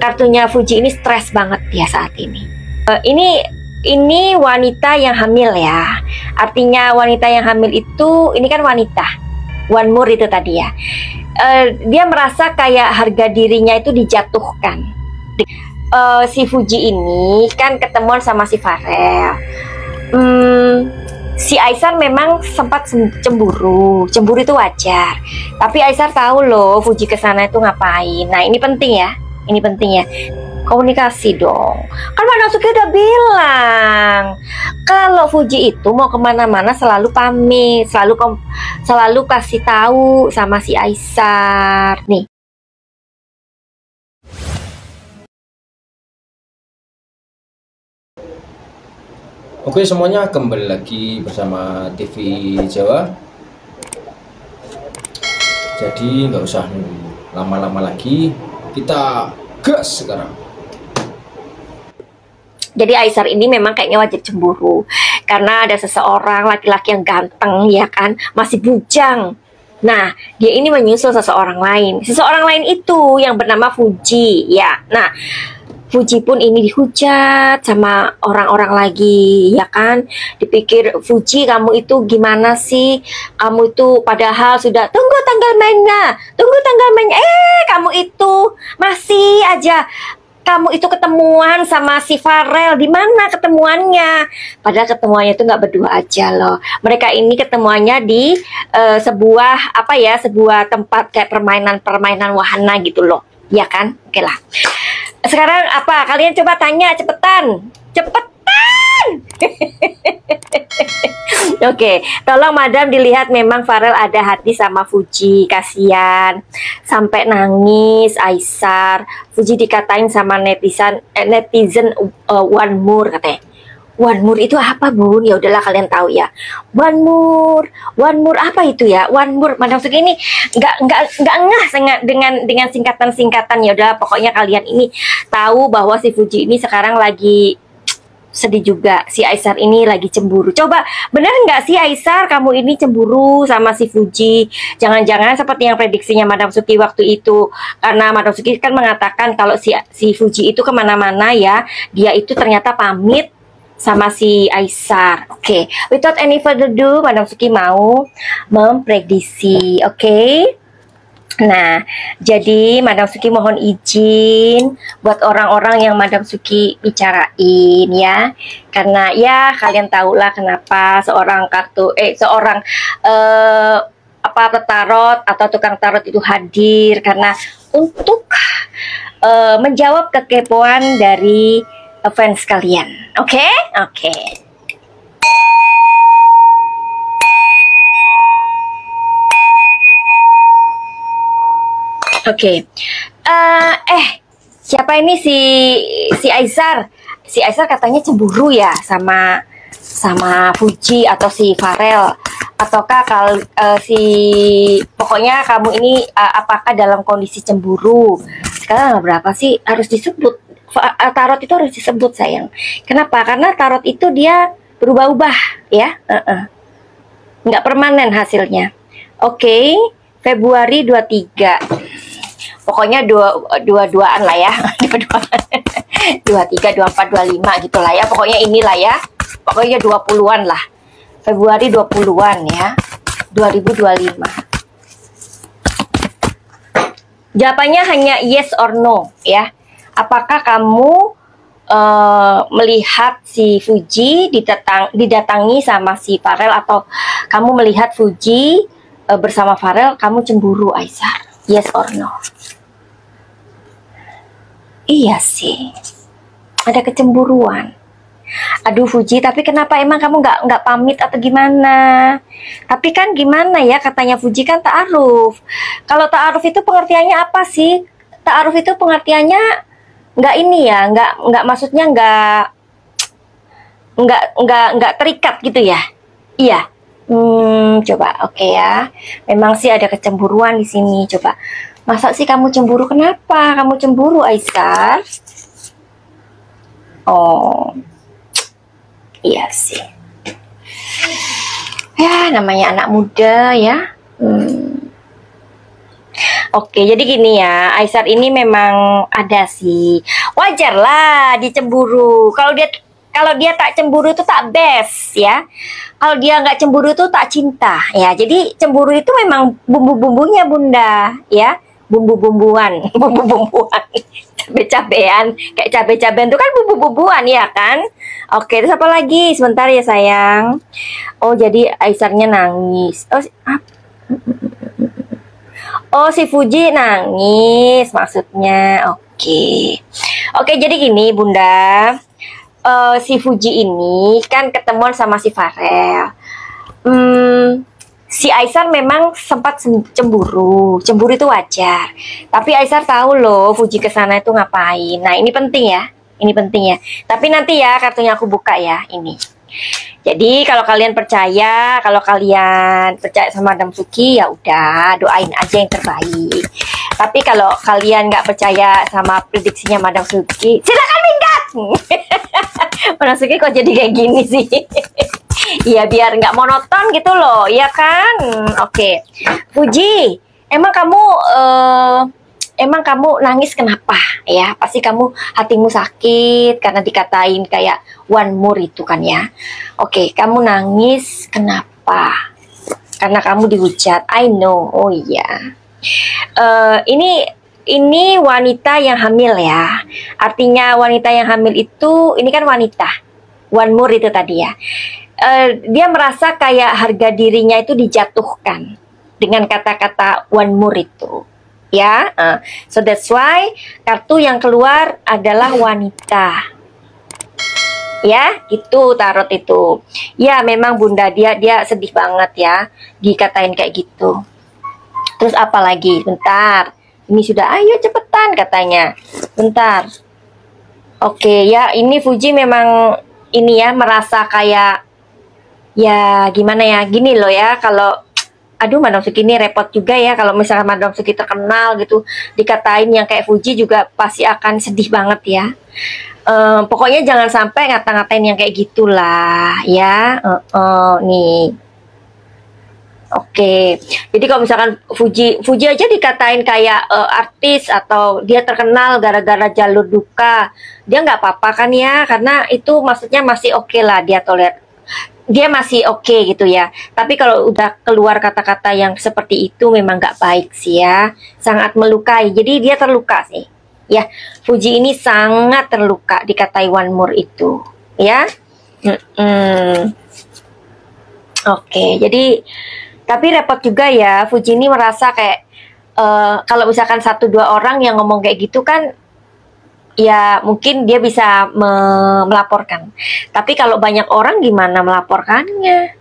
kartunya Fuji ini stres banget dia saat ini. Ini wanita yang hamil ya. Artinya wanita yang hamil itu, ini kan wanita. One more itu tadi ya. Dia merasa kayak harga dirinya itu dijatuhkan. Si Fuji ini kan ketemuan sama si Farel. Si Aisar memang sempat cemburu. Cemburu itu wajar. Tapi Aisar tahu loh Fuji kesana itu ngapain. Nah ini penting ya. Ini penting ya. Komunikasi dong. Kan Madam Suki udah bilang kalau Fuji itu mau kemana-mana selalu pamit, selalu kasih tahu sama si Aisar. Nih. Oke semuanya, kembali lagi bersama TV Jawa. Jadi nggak usah lama-lama lagi, kita gas sekarang. Jadi Aisar ini memang kayaknya wajib cemburu karena ada seseorang laki-laki yang ganteng ya kan, masih bujang. Nah, dia ini menyusul seseorang lain. Seseorang lain itu yang bernama Fuji ya. Nah, Fuji pun ini dihujat sama orang-orang lagi ya kan. Dipikir, Fuji kamu itu gimana sih? Kamu itu padahal sudah tunggu tanggal mainnya. Kamu itu masih aja, kamu itu ketemuan sama si Farel. Di mana ketemuannya? Padahal ketemuannya itu nggak berdua aja loh. Mereka ini ketemuannya di sebuah sebuah tempat kayak permainan wahana gitu loh. Ya kan? Oke lah. Sekarang apa? Kalian coba tanya, cepetan. Oke, tolong Madam dilihat, memang Farel ada hati sama Fuji, kasihan sampai nangis Aisar. Fuji dikatain sama netizen one more katanya. One more itu apa bun? Ya udahlah kalian tahu ya. One more apa itu ya? One more, Madam Suki ini nggak ngeh dengan singkatan. Ya udah pokoknya kalian ini tahu bahwa si Fuji ini sekarang lagi sedih juga. Si Aisar ini lagi cemburu. Coba benar nggak sih Aisar kamu ini cemburu sama si Fuji? Jangan-jangan seperti yang prediksinya Madam Suki waktu itu. Karena Madam Suki kan mengatakan kalau si Fuji itu kemana-mana ya, dia itu ternyata pamit sama si Aisar. Oke, without any further ado, Madam Suki mau memprediksi. Oke. Nah, jadi Madam Suki mohon izin buat orang-orang yang Madam Suki bicarain ya. Karena ya kalian tahulah kenapa seorang petarot atau tukang tarot itu hadir, karena untuk menjawab kekepoan dari fans kalian. Oke? Oke. Siapa ini si Aisar? Si Aisar katanya cemburu ya sama Fuji atau si Farel, ataukah pokoknya kamu ini apakah dalam kondisi cemburu? Sekarang berapa sih harus disebut? Tarot itu harus disebut sayang. Kenapa? Karena tarot itu dia berubah-ubah ya. Nggak permanen hasilnya. Oke, Februari 23. Pokoknya dua-duaan lah ya. 23, 24, 25 gitu lah ya. Pokoknya inilah ya. Pokoknya 20-an lah. Februari 20-an ya. 2025. Jawabannya hanya yes or no ya. Apakah kamu melihat si Fuji didatangi sama si Farel, atau kamu melihat Fuji bersama Farel, kamu cemburu Aisar? Yes or no? Iya sih, ada kecemburuan. Aduh Fuji, tapi kenapa emang kamu nggak pamit atau gimana? Tapi kan gimana ya, katanya Fuji kan ta'aruf. Kalau ta'aruf itu pengertiannya apa sih? Ta'aruf itu pengertiannya nggak ini ya, nggak maksudnya nggak terikat gitu ya? Iya. Coba oke ya. Memang sih ada kecemburuan di sini. Coba. Masa sih kamu cemburu? Kenapa kamu cemburu, Aisar? Oh, iya sih. Ya, namanya anak muda ya. Oke, jadi gini ya, Aisar ini memang ada sih. Wajar lah dicemburu. Kalau dia tak cemburu itu tak best ya. Kalau dia nggak cemburu itu tak cinta ya. Jadi cemburu itu memang bumbu-bumbunya Bunda ya. Bumbu-bumbuan, bumbu-bumbuan. Cabe-cabean, kayak cabe-cabean itu kan bumbu-bumbuan ya kan. Oke, terus apa lagi? Sebentar ya sayang. Oh, jadi Aisarnya nangis. Oh, si Fuji nangis maksudnya. Oke. Oke, jadi gini Bunda. Si Fuji ini kan ketemuan sama si Farel. Si Aisar memang sempat cemburu. Cemburu itu wajar. Tapi Aisar tahu loh Fuji kesana itu ngapain. Nah, ini penting ya. Ini penting ya. Tapi nanti ya kartunya aku buka ya ini. Jadi kalau kalian percaya sama Madam Suki ya udah doain aja yang terbaik. Tapi kalau kalian nggak percaya sama prediksinya Madam Suki, silakan minggat. Madam Suki kok jadi kayak gini sih? Iya biar nggak monoton gitu loh, ya kan? Oke, Fuji, emang kamu nangis kenapa ya? Pasti kamu hatimu sakit karena dikatain kayak one more itu kan ya. Oke, kamu nangis kenapa? Karena kamu dihujat. I know. Oh iya. Ini wanita yang hamil ya. Artinya wanita yang hamil itu ini kan wanita. One more itu tadi ya. Dia merasa kayak harga dirinya itu dijatuhkan dengan kata-kata one more itu. Ya, so that's why kartu yang keluar adalah wanita. Ya, gitu tarot itu. Ya, memang Bunda dia sedih banget ya, dikatain kayak gitu. Terus apa lagi? Bentar. Ini sudah, ayo cepetan katanya. Bentar. Oke, ya ini Fuji memang ini ya merasa kayak ya gimana ya? Gini loh ya, kalau aduh Madam Suki ini repot juga ya kalau misalnya Madam Suki terkenal gitu dikatain yang kayak Fuji juga pasti akan sedih banget ya. Pokoknya jangan sampai ngata-ngatain yang kayak gitulah ya. Nih. Oke. Jadi kalau misalkan Fuji aja dikatain kayak artis atau dia terkenal gara-gara jalur duka, dia nggak apa-apa kan ya, karena itu maksudnya masih oke lah dia dia masih oke gitu ya. Tapi kalau udah keluar kata-kata yang seperti itu memang nggak baik sih ya. Sangat melukai. Jadi dia terluka sih. Ya, Fuji ini sangat terluka dikatai one more itu. Ya. Oke, jadi tapi repot juga ya. Fuji ini merasa kayak kalau misalkan 1-2 orang yang ngomong kayak gitu kan ya mungkin dia bisa melaporkan. Tapi kalau banyak orang gimana melaporkannya?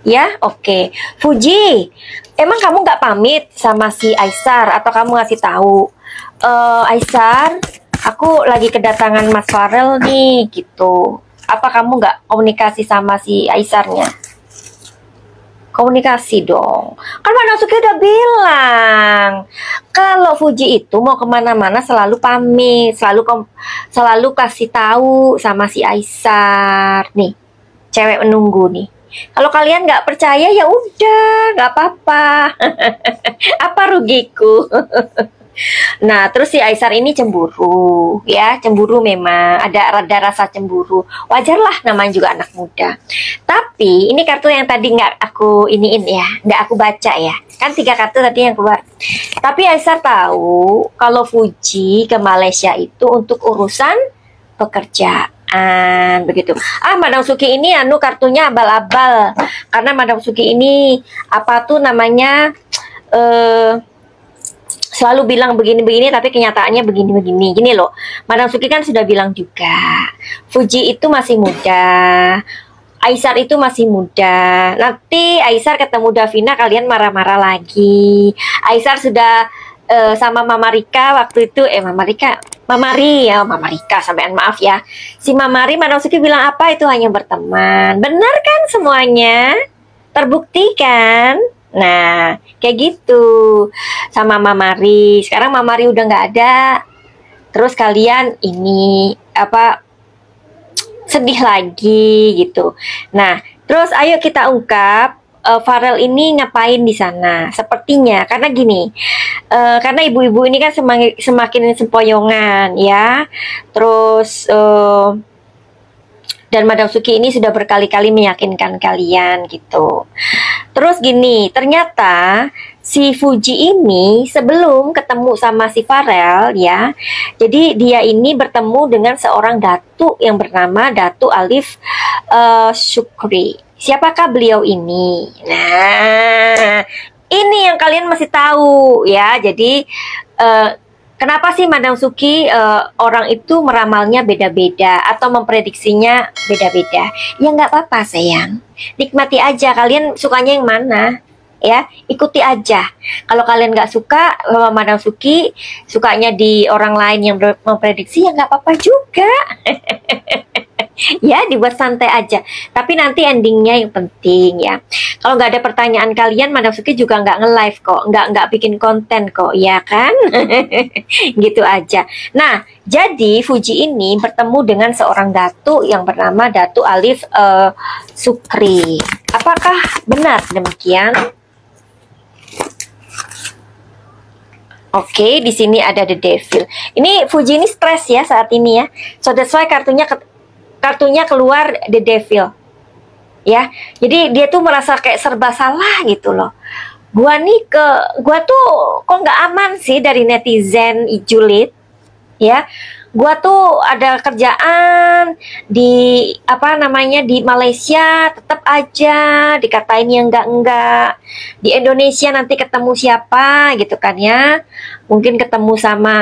Ya, oke. Fuji, emang kamu nggak pamit sama si Aisar atau kamu ngasih tahu? Aisar, aku lagi kedatangan Mas Farel nih, gitu. Apa kamu nggak komunikasi sama si Aisarnya? Komunikasi dong. Kan Madam Suki udah bilang kalau Fuji itu mau kemana-mana selalu pamit, selalu kasih tahu sama si Aisar nih, cewek menunggu nih. Kalau kalian nggak percaya ya udah, nggak apa-apa. Apa rugiku? Nah, terus si Aisar ini cemburu, ya, cemburu memang ada rasa cemburu. Wajar lah, namanya juga anak muda. Tapi ini kartu yang tadi nggak aku iniin ya, nggak aku baca ya. Kan 3 kartu tadi yang keluar. Tapi Aisar tahu kalau Fuji ke Malaysia itu untuk urusan pekerjaan begitu. Madam Suki ini kartunya abal-abal karena Madam Suki ini apa tuh namanya selalu bilang begini-begini tapi kenyataannya begini-begini. Gini loh, Madam Suki kan sudah bilang juga Fuji itu masih muda, Aisar itu masih muda. Nanti Aisar ketemu Davina kalian marah-marah lagi. Aisar sudah sama Mama Rika waktu itu Mama Rika sampean maaf ya. Si Mama Rika Madam Suki bilang apa itu hanya berteman. Benar kan semuanya? Terbukti kan? Nah, kayak gitu sama Mama Ri. Sekarang Mama Ri udah nggak ada. Terus kalian ini sedih lagi gitu. Nah, terus ayo kita ungkap Farel ini ngapain di sana? Sepertinya karena gini, karena ibu-ibu ini kan semakin sempoyongan ya. Terus dan Madam Suki ini sudah berkali-kali meyakinkan kalian gitu. Terus gini, ternyata si Fuji ini sebelum ketemu sama si Farel ya, jadi dia ini bertemu dengan seorang datuk yang bernama Datuk Alif Syukri. Siapakah beliau ini? Nah, ini yang kalian masih tahu ya. Jadi kenapa sih Madam Suki orang itu meramalnya beda-beda atau memprediksinya beda-beda? Ya nggak apa-apa sayang, nikmati aja. Kalian sukanya yang mana? Ya, ikuti aja. Kalau kalian nggak suka sama Madam Suki, sukanya di orang lain yang memprediksi, ya nggak apa-apa juga. Ya, dibuat santai aja. Tapi nanti endingnya yang penting ya. Kalau nggak ada pertanyaan kalian, Madam Suki juga nggak nge-live kok, nggak bikin konten kok, ya kan? Gitu aja. Nah, jadi Fuji ini bertemu dengan seorang datuk yang bernama Datuk Alif Syukri. Apakah benar demikian? Oke, di sini ada The Devil. Ini Fuji ini stres ya saat ini ya. So that's why kartunya keluar The Devil. Ya. Jadi dia tuh merasa kayak serba salah gitu loh. Gua tuh kok nggak aman sih dari netizen julid. Ya. Gua tuh ada kerjaan di di Malaysia, tetap aja dikatain yang enggak. Di Indonesia nanti ketemu siapa gitu kan ya. Mungkin ketemu sama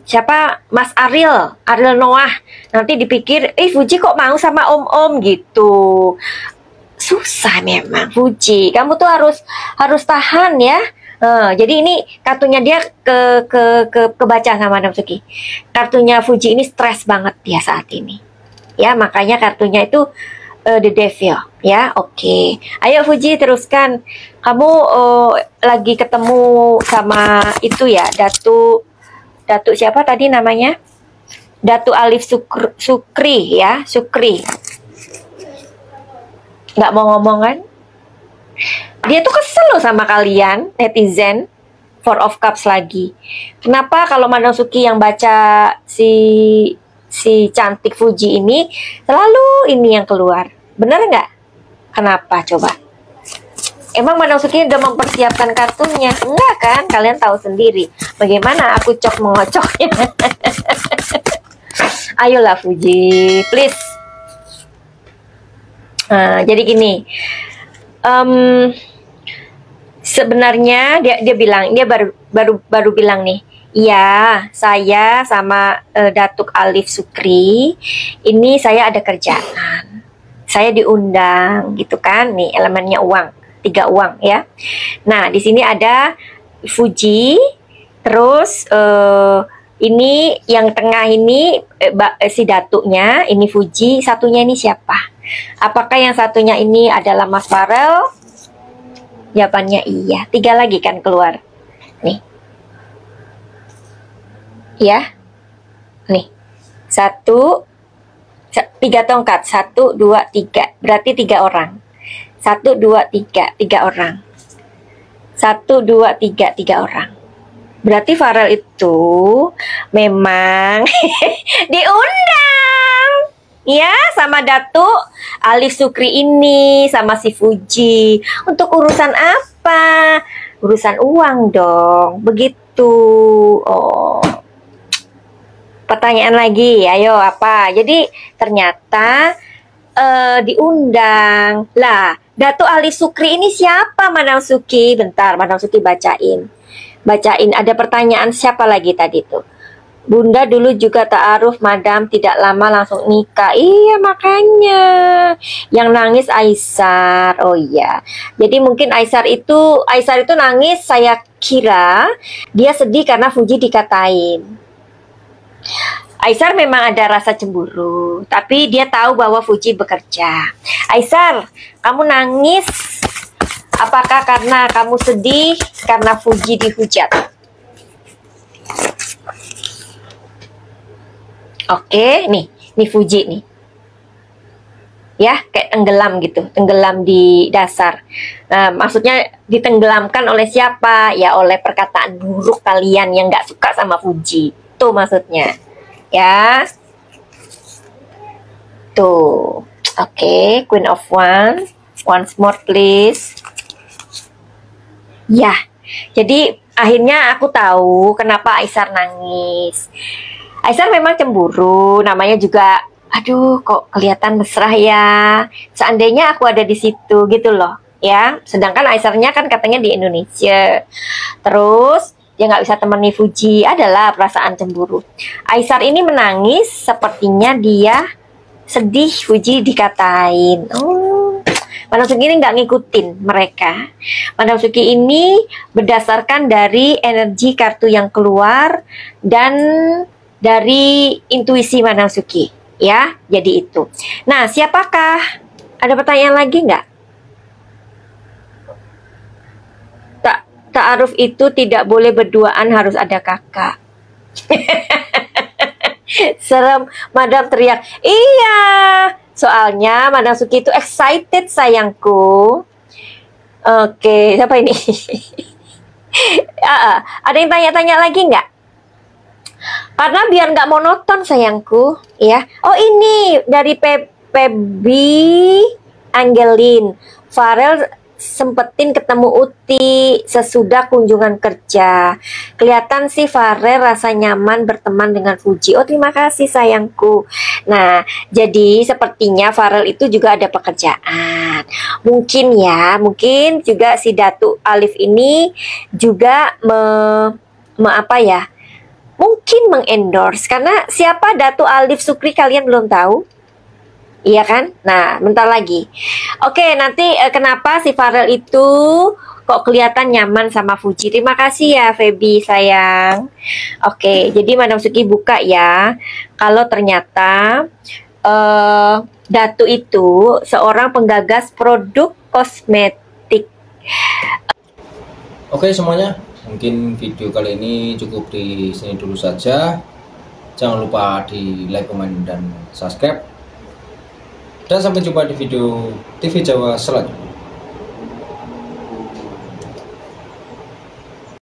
siapa, Mas Ariel Noah. Nanti dipikir, Fuji kok mau sama om-om gitu. Susah memang Fuji. Kamu tuh harus tahan ya. Jadi ini kartunya dia kebaca sama Madam Suki. Kartunya Fuji ini stres banget dia saat ini. Ya, makanya kartunya itu The Devil. Ya, oke. Ayo Fuji teruskan. Kamu lagi ketemu sama itu ya, Datuk siapa tadi namanya? Datuk Alif Syukri ya, Syukri. Nggak mau ngomong kan? Dia tuh kesel loh sama kalian, netizen. Four of Cups lagi. Kenapa kalau Madam Suki yang baca si cantik Fuji ini, selalu ini yang keluar? Bener nggak? Kenapa coba? Emang Madam Suki udah mempersiapkan kartunya? Enggak kan? Kalian tahu sendiri bagaimana aku cok mengocoknya. Ayolah Fuji, please. Nah, jadi gini. Sebenarnya dia bilang, dia baru bilang nih, iya saya sama Datuk Alif Syukri ini saya ada kerjaan, saya diundang gitu kan, nih elemennya uang, 3 uang ya. Nah di sini ada Fuji, terus ini yang tengah ini si datuknya, ini Fuji, satunya ini siapa? Apakah yang satunya ini adalah Mas Farel? Jawabannya iya. 3 lagi kan keluar. Nih. Ya. Nih. 1 3 tongkat. 1 2 3. Berarti 3 orang. 1 2 3. 3 orang. 1 2 3. 3 orang. Berarti Farel itu memang diundang. Ya, sama Datuk Alif Syukri ini, sama si Fuji. Untuk urusan apa? Urusan uang dong. Begitu. Oh. Pertanyaan lagi, ayo apa? Jadi ternyata diundang. Lah, Datuk Alif Syukri ini siapa, Madam Suki? Bentar, Madam Suki bacain. Ada pertanyaan siapa lagi tadi tuh? Bunda dulu juga ta'aruf, Madam tidak lama langsung nikah. Iya makanya. Yang nangis Aisar. Oh iya. Jadi mungkin Aisar itu nangis, saya kira dia sedih karena Fuji dikatain. Aisar memang ada rasa cemburu, tapi dia tahu bahwa Fuji bekerja. Aisar, kamu nangis apakah karena kamu sedih karena Fuji dihujat? Oke, nih Fuji nih. ya, kayak tenggelam gitu, tenggelam di dasar. Nah, maksudnya ditenggelamkan oleh siapa? Ya oleh perkataan buruk kalian yang nggak suka sama Fuji. Tuh maksudnya, ya. Tuh, oke, Queen of Wands, once more please. Ya, jadi akhirnya aku tahu kenapa Aisar nangis. Aisar memang cemburu, namanya juga. Aduh, kok kelihatan mesra ya. Seandainya aku ada di situ gitu loh, ya. Sedangkan Aisarnya kan katanya di Indonesia. Terus dia nggak bisa temani Fuji, adalah perasaan cemburu. Aisar ini menangis, sepertinya dia sedih Fuji dikatain. Oh, Madam Suki ini nggak ngikutin mereka. Madam Suki ini berdasarkan dari energi kartu yang keluar dan dari intuisi Madam Suki. Ya, jadi itu. Nah, siapakah? Ada pertanyaan lagi nggak? Ta'aruf itu tidak boleh berduaan, harus ada kakak. Serem, Madam teriak. Iya, soalnya Madam Suki itu excited sayangku. Oke, siapa ini? Ada yang tanya-tanya lagi nggak? Karena biar nggak monoton sayangku, ya. Oh ini dari Pebi Angelin. Farel sempetin ketemu Uti sesudah kunjungan kerja. Kelihatan sih Farel rasa nyaman berteman dengan Fuji. Oh terima kasih sayangku. Nah jadi sepertinya Farel itu juga ada pekerjaan. Mungkin ya, mungkin juga si Datu Alif ini juga apa ya? Mungkin mengendorse, karena siapa Datu Alif Sukri kalian belum tahu, iya kan? Nah, bentar lagi. Oke, nanti kenapa si Farel itu kok kelihatan nyaman sama Fuji? Terima kasih ya Feby sayang. Oke, jadi Madam Suki buka ya. Kalau ternyata Datu itu seorang penggagas produk kosmetik. Oke semuanya, mungkin video kali ini cukup di sini dulu saja. Jangan lupa di like, komen, dan subscribe. Dan sampai jumpa di video TV Jawa selanjutnya.